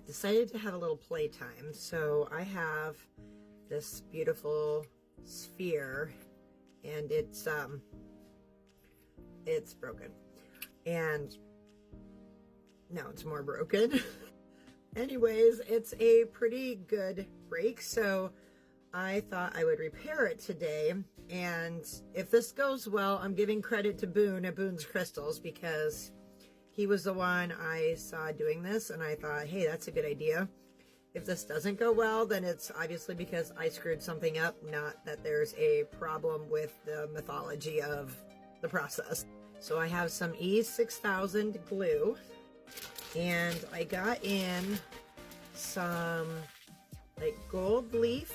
I've decided to have a little playtime. So I have this beautiful sphere, and it's broken. And now it's more broken. Anyways, it's a pretty good break, so I thought I would repair it today. And if this goes well, I'm giving credit to Boone at Boone's Crystals, because he was the one I saw doing this, and I thought, hey, that's a good idea. If this doesn't go well, then it's obviously because I screwed something up, not that there's a problem with the mythology of the process. So I have some E6000 glue, and I got in some like gold leaf,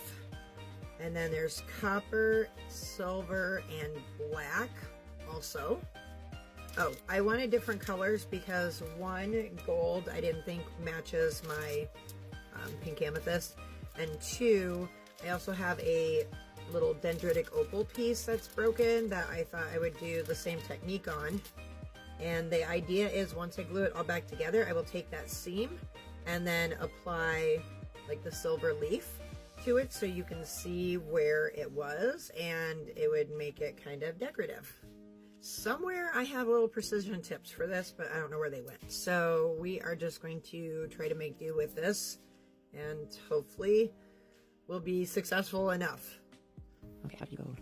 and then there's copper, silver, and black also. Oh, I wanted different colors because one, gold, I didn't think matches my pink amethyst, and two, I also have a little dendritic opal piece that's broken that I thought I would do the same technique on. And the idea is, once I glue it all back together, I will take that seam and then apply like the silver leaf to it so you can see where it was, and it would make it kind of decorative. Somewhere I have little precision tips for this, but I don't know where they went. So we are just going to try to make do with this, and hopefully we'll be successful enough. Okay, how do you go?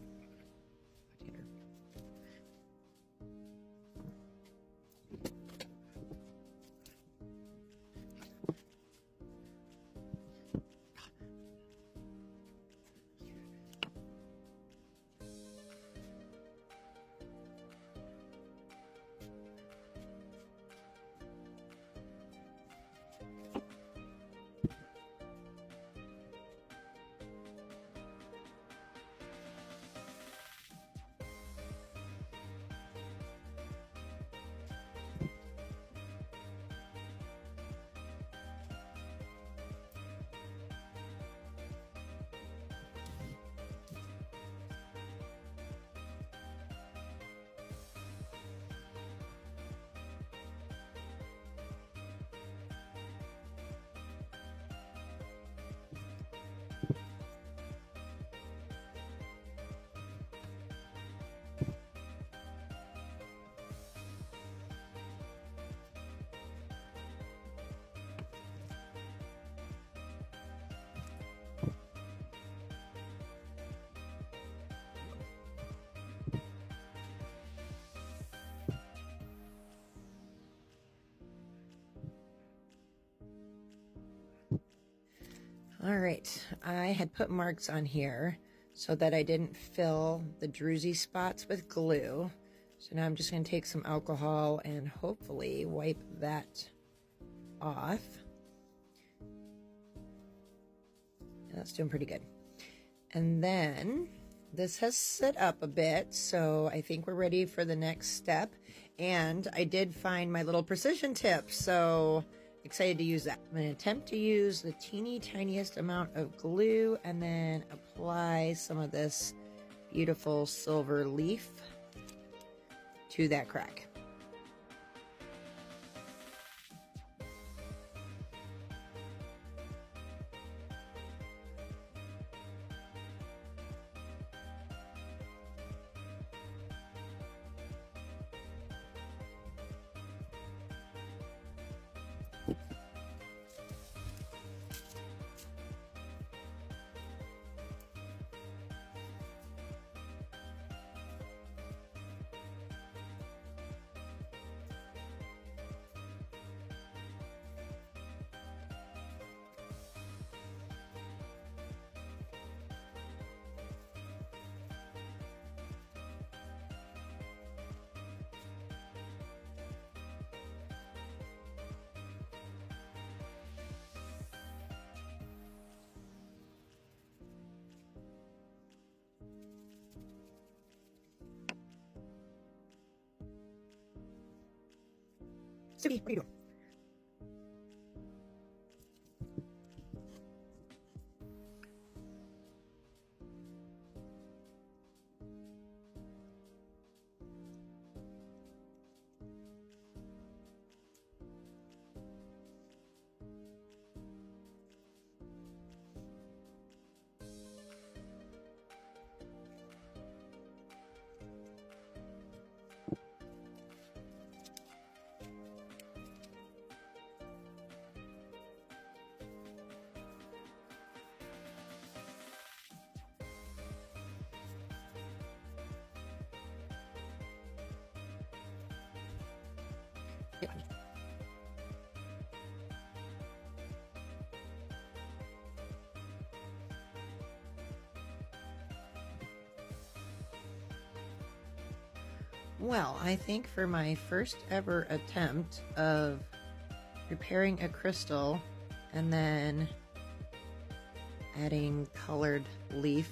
All right, I had put marks on here so that I didn't fill the druzy spots with glue. So now I'm just going to take some alcohol and hopefully wipe that off. Yeah, that's doing pretty good. And then this has set up a bit, so I think we're ready for the next step. And I did find my little precision tip, so excited to use that. I'm going to attempt to use the teeny tiniest amount of glue and then apply some of this beautiful silver leaf to that crack. Suki, what are you doing? Well, I think for my first ever attempt of preparing a crystal and then adding colored leaf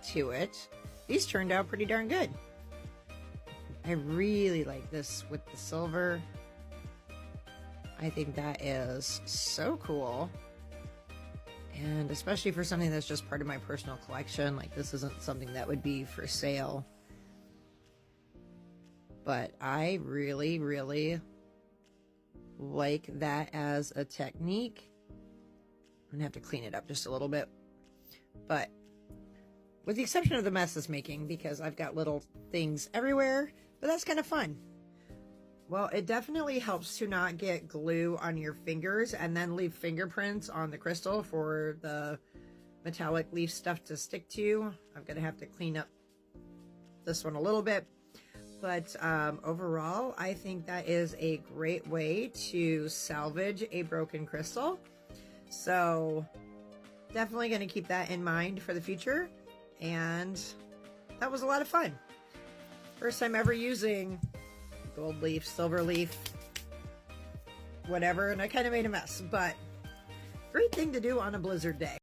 to it, these turned out pretty darn good. I really like this with the silver. I think that is so cool. And especially for something that's just part of my personal collection, like this isn't something that would be for sale. But I really, really like that as a technique. I'm gonna have to clean it up just a little bit. But with the exception of the mess it's making, because I've got little things everywhere, but that's kind of fun. Well, it definitely helps to not get glue on your fingers and then leave fingerprints on the crystal for the metallic leaf stuff to stick to. I'm gonna have to clean up this one a little bit. But overall, I think that is a great way to salvage a broken crystal. So definitely going to keep that in mind for the future. And that was a lot of fun. First time ever using gold leaf, silver leaf, whatever. And I kind of made a mess, but great thing to do on a blizzard day.